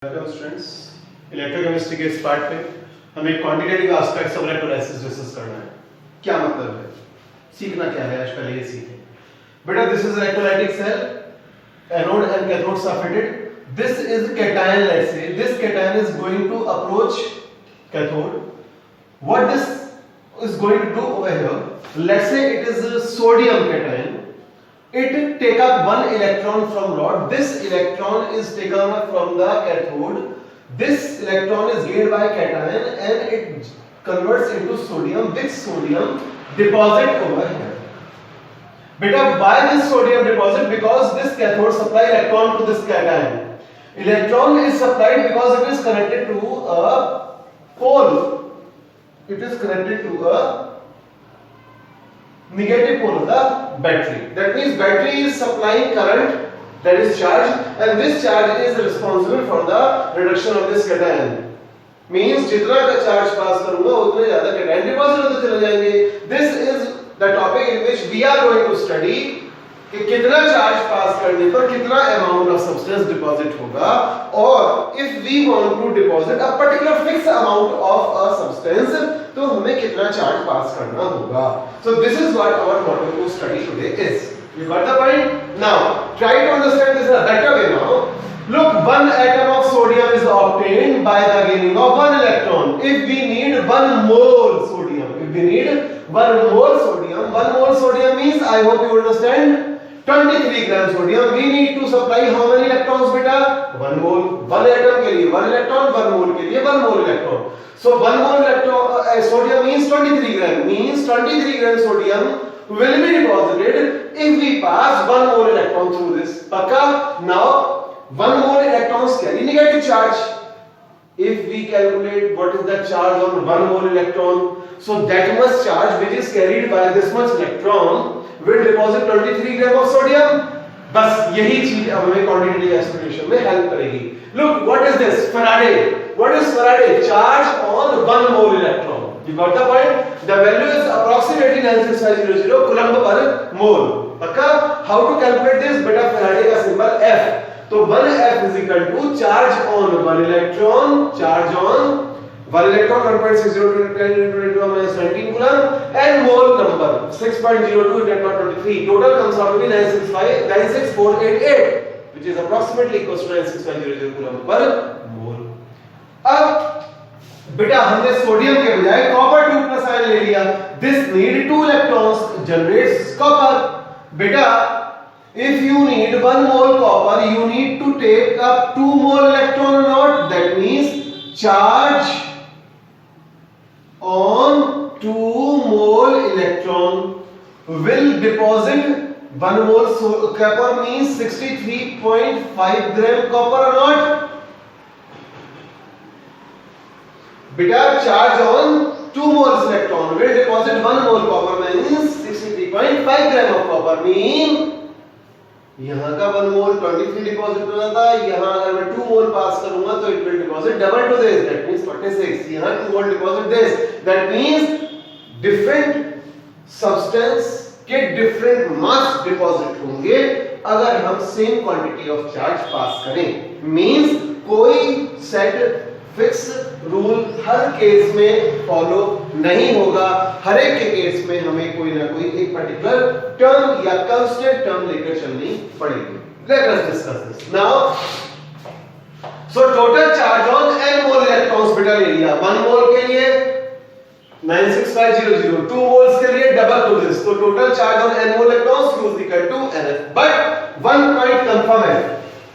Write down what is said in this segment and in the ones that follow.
Welcome students, electrochemistry के इस part पे हमें quantitative aspects of electrolysis discuss करना है। क्या मतलब है, सीखना क्या है, आज पहले ये सीखें। बेटा this is electrolytic cell, anode and cathodes are fitted. This is cation, let's say this cation is going to approach cathode. What this is going to do over here, let's say it is a sodium cation. It take up one electron from rod. This electron is taken up from the cathode. This electron is gained by cation and it converts into sodium, which sodium deposit over here. Beta, why this sodium deposit? Because this cathode supply electron to this cation. Electron is supplied because it is connected to a pole. It is connected to a negative pole of the battery. That means battery is supplying current, that is charge, and this charge is responsible for the reduction of this cation. Means जितना का charge pass करूँगा उतने ज़्यादा cation deposit होते चले जाएंगे. This is the topic in which we are going to study कि कितना चार्ज पास करने पर कितना अमाउंट ऑफ सब्सटेंस डिपॉजिट होगा, और if we want to deposit a particular fix amount of a substance तो हमें कितना चार्ज पास करना होगा. So this is what our model to study today is. You got the point? Now try to understand this in a better way now. Look, one atom of sodium is obtained by the gaining of one electron. If we need 1 mole sodium, if we need 1 mole sodium, 1 mole sodium means, I hope you understand, 23 gram sodium. we need to supply how many electrons beta? 1 mole. 1 atom के लिए 1 electron, 1 mole के लिए 1 mole electron. So 1 mole electron sodium means 23 gram, means 23 gram sodium will be deposited if we pass 1 mole electron through this. Pakka? Now 1 mole electrons carry negative charge. If we calculate what is the charge on 1 mole electron, so that much charge which is carried by this much electron will deposit 23 gram of sodium. बस यही चीज अब हमें quantitative explanation में help करेगी. Look, what is this? Faraday. What is Faraday? Charge on 1 mole electron. You got the point? The value is approximately 96500 coulomb per mole. पक्का? How to calculate this? बेटा Faraday का symbol F. तो 1F is equal to charge on 1 electron, charge on 1 electron 1.602 × 10 × 10 minus 19 coulomb, and mole number 6.02 × 1023. Total comes out to be 96488, which is approximately equals to 96500 coulomb per mole. अब बेटा हमने sodium के बजाय copper 2+ ion ले लिया. This need 2 electrons, generates copper. बेटा if you need 1 mole copper, you need to take up 2 mole electron or not. That means charge on 2 mole electron will deposit 1 mole copper means 63.5 gram copper or not. Beta, charge on 2 moles electron will deposit 1 mole copper means 63.5 gram of copper. mean यहाँ का 1 मोल 23 deposit होना था. यहाँ अगर मैं 2 मोल pass करूंगा तो it will deposit double to this, that means 46. यहाँ 2 mole deposit this, that means different substance के डिफरेंट मास डिपॉजिट होंगे अगर हम same quantity of charge pass करें. मींस कोई सेट फिक्स रूल हर केस में फॉलो नहीं होगा. हर एक के केस में हमें कोई ना कोई एक पर्टिकुलर टर्म या कांस्टेंट टर्म लेकर चलनी पड़ेगी. Let us discuss this now. So total charge on n mole electrons बेटा ले लिया. 1 मोल के लिए 96500, 2 मोल्स के लिए डबल टू दिस. तो total charge on n mole electrons Q is equal to NF. But one point confirm है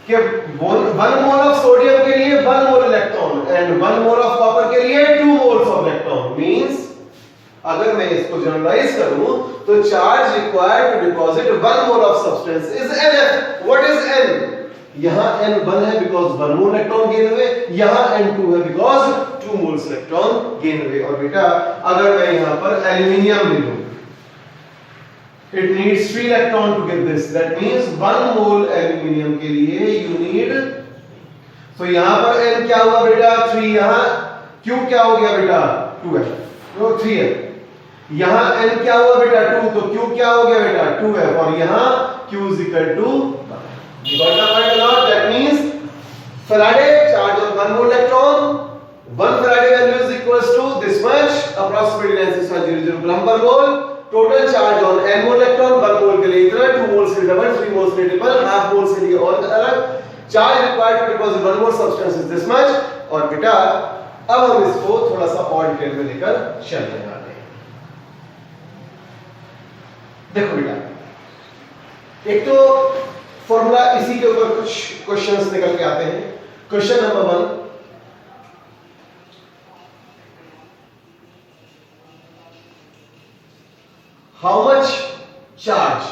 कि 1 मोल ऑफ सोडियम के लिए 1 मोल electron and 1 mole of copper के लिए 2 मोल्स ऑफ इलेक्ट्रॉन. मींस अगर मैं इसको जनरलाइज करूं तो charge required to deposit 1 mole of substance is NF. What is N? यहां N 1 है बिकॉज़ 1 मोल इलेक्ट्रॉन गेन हुए, यहां N 2 है बिकॉज़ 2 मोल्स इलेक्ट्रॉन गेन हुए. और बेटा अगर मैं यहां पर एल्युमिनियम ले लूं, it needs 3 electron to get this. That means 1 mole aluminium के लिए you need, so यहाँ पर N क्या हुआ बेटा 3, यहाँ Q क्या हो गया बेटा 2F, तो 3 है. यहाँ N क्या हुआ बेटा 2, तो Q क्या हो गया बेटा 2F, और यहाँ Q is equal to, you got the point or not? That means Faraday charge on one more electron, one Faraday value is equals to this much, approximately 96.00 coulomb per mole. Total charge on n mole electron, 1 mole के लिए इतना, 2 moles के लिए double, 3 moles के लिए triple, half moles के लिए और अलग. Charge required to deposit one more substance is this much. और बेटा अब हम इसको थोड़ा सा और डिटेल में लेकर चलने वाले हैं. देखो बेटा, एक तो फॉर्मूला इसी के ऊपर कुछ क्वेश्चंस निकल के आते हैं. Question number 1, how much charge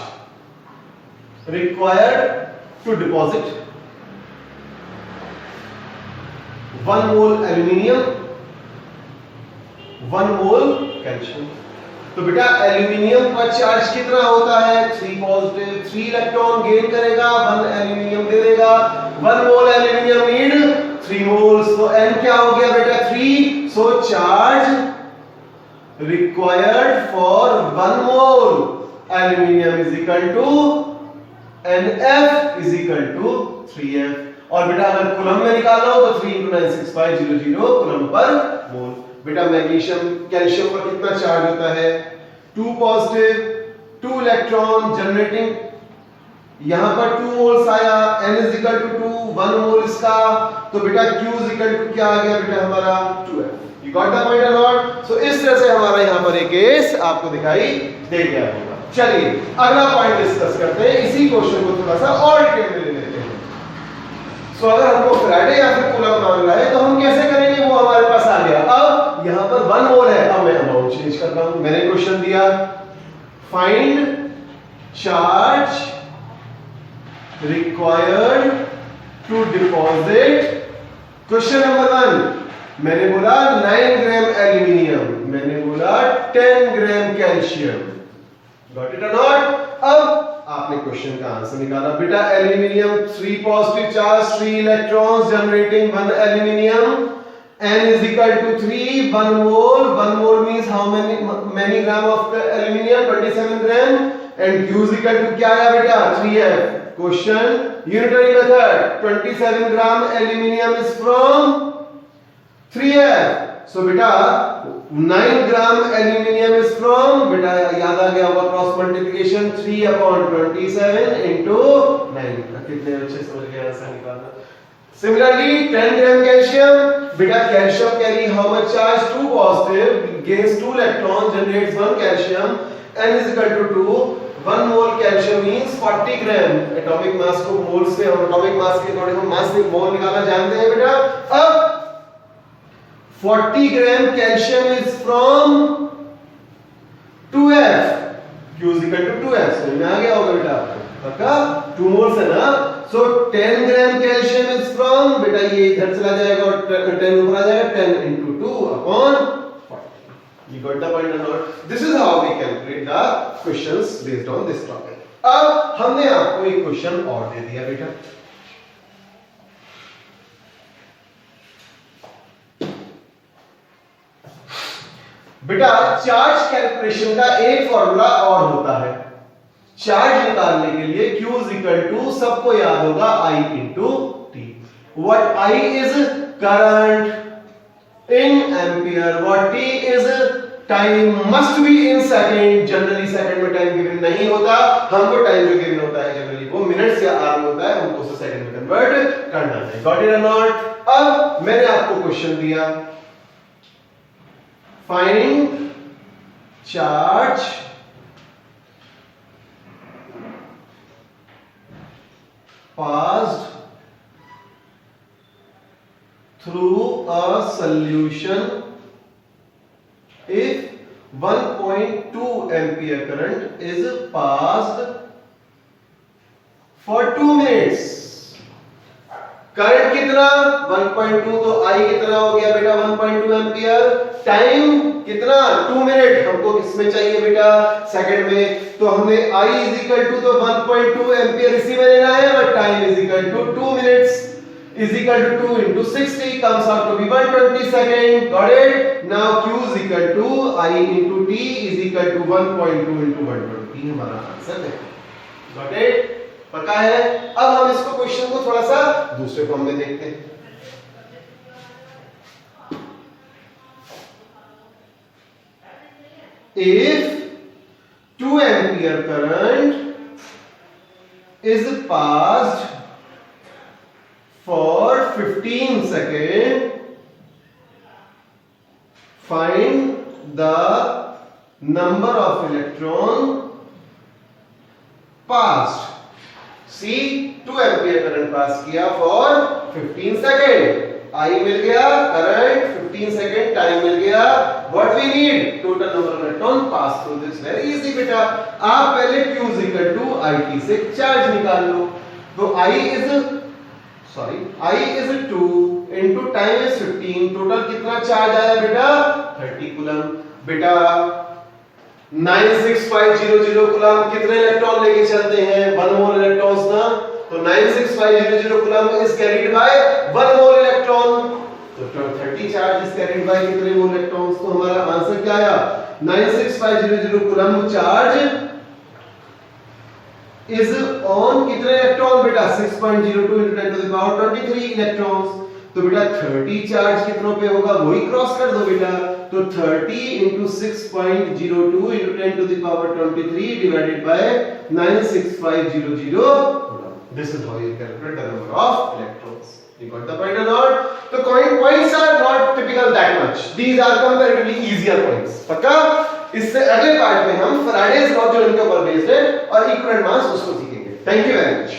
required to deposit 1 mole aluminium, 1 mole calcium. तो बेटा एल्यूमिनियम का चार्ज कितना होता है? 3 पॉजिटिव, 3 इलेक्ट्रॉन गेन करेगा, 1 एल्यूमिनियम दे देगा. 1 मोल एल्यूमिनियम नीड 3 मोल्स. तो n क्या हो गया बेटा? 3. So charge required for 1 mole aluminium is equal to NF is equal to 3F. और बेटा अगर कूलम में निकालना हो तो 3 × 96500 कूलम पर मोल. बेटा मैग्नीशियम कैल्शियम पर कितना चार्ज होता है? 2 पॉजिटिव, 2 इलेक्ट्रॉन जनरेटिंग, यहां पर 2 मोल्स आया, n इज इक्वल टू 2, 1 मोल इसका. तो बेटा q इज इक्वल टू क्या आ गया बेटा हमारा? 2F. You got the point और नॉट? सो इस तरह से हमारा यहां पर एक केस आपको दिखाई दे गया होगा. चलिए अगला पॉइंट डिस्कस करते हैं. इसी क्वेश्चन को थोड़ा सा और डिटेल में ले लेते हैं. सो अगर हमको फैराडे या फिर कूलम मांग रहा है तो हम कैसे करेंगे? वो हमारे पास आ गया. अब यहां पर 1 मोल है. अब मैं अमाउंट चेंज करता हूं. मैंने क्वेश्चन दिया find charge required to deposit. Question number 1 मैंने बोला 9 ग्राम एल्यूमिनियम, मैंने बोला 10 ग्राम कैल्शियम. गॉट इट और नॉट? अब आपने क्वेश्चन का आंसर निकाला. बेटा aluminium 3 positive charge, 3 electrons generating 1 aluminium, n is equal to 3, 1 mole. 1 mole means how many gram of aluminium? 27 gram. And q is equal to क्या आया बेटा? 3F. Question unitary method. 27 gram aluminium is from 3F. So बेटा 9 gram aluminium is from, बेटा याद आ गया होगा cross multiplication, 3/27 into 9. कितने अच्छे समझ गए आंसर निकालना. Similarly 10 gram calcium, बेटा calcium carry how much charge? 2 positive, gains 2 electrons, generates 1 calcium, n is equal to 2. 1 mole calcium means 40 gram. Atomic mass को मोल से और एटॉमिक मास के अकॉर्डिंग हम मास में मोल निकालना जानते हैं बेटा. अब 40 gram calcium is from 2F. Q is equal to 2F. समझ में आ गया होगा बेटा आपको? पक्का 2 मोल्स है ना. So 10 gram calcium is from, बेटा ये इधर चला जाएगा और 10 ऊपर आ जाएगा. 10 into 2 upon 40. You got the point or not? This is how we calculate the questions based on this topic. अब हमने आपको एक क्वेश्चन और दे दिया बेटा. बेटा चार्ज कैलकुलेशन का एक फॉर्मूला और होता है. चार्ज निकालने के लिए Q is equal to, सबको याद होगा, I into T. What I is current in ampere, what T is time, must be in second. Generally second में टाइम गिवन नहीं होता. हमको टाइम जो गिवन होता है जनरली वो मिनट्स या आवर में होता है. हमको उसे सेकंड में कन्वर्ट करना है. गॉट इट और नॉट? अब मैंने आपको क्वेश्चन दिया find charge passed through a solution if 1.2 ampere current is passed for 2 minutes. Current कितना? 1.2. तो I कितना हो गया बेटा? 1.2 एम्पियर. टाइम कितना? 2 मिनट. हमको किसमें चाहिए बेटा? सेकंड में. तो हमने I is equal to, तो 1.2 एम्पियर इसी में लेना है, और time is equal to 2 minutes is equal to 2 into 60 comes out to be 120 second. Got it? Now Q is equal to I into T is equal to 1.2 into 120. हमारा answer है. Got it? पक्का है? अब हम इसको question को थोड़ा सा दूसरे फॉर्म में देखते हैं। If 2 ampere current is passed for 15 seconds, find the number of electron passed. See, 2 ampere current पास किया for 15 सेकेंड, I मिल गया, करंट 15 सेकेंड, टाइम मिल गया, what we need, total number of electron pass through this. very easy बेटा, आप पहले Q is equal to IT से charge निकाल लो। तो I is 2 into time is 15, total कितना चार्ज आया बेटा 30 कूलम। बेटा 96500 कूलम कितने इलेक्ट्रॉन लेके चलते हैं, 1 मोल इलेक्ट्रॉन्स ना, तो 96500 coulomb is carried bye 1 mole electron, तो 30 चार्ज इज कैरीड बाय कितने मोल इलेक्ट्रॉन्स। तो हमारा आंसर क्या आया, 96500 कूलम चार्ज इज ऑन कितने इलेक्ट्रॉन बेटा 6.02 into 10 to the power 23 electrons. तो बेटा 30 चार्ज कितनों पे होगा वही क्रॉस कर दो बेटा, तो 30 into 6.02 into 10 to the power 23 divided by 96500. This is how you calculate the number of electrons. You got the point or not? So points are not typical that much. These are comparatively easier points. पक्का? इससे अगले part में हम Faraday's law जो इनके ऊपर based है और इक्विवेलेंट मास उसको सीखेंगे। Thank you very much.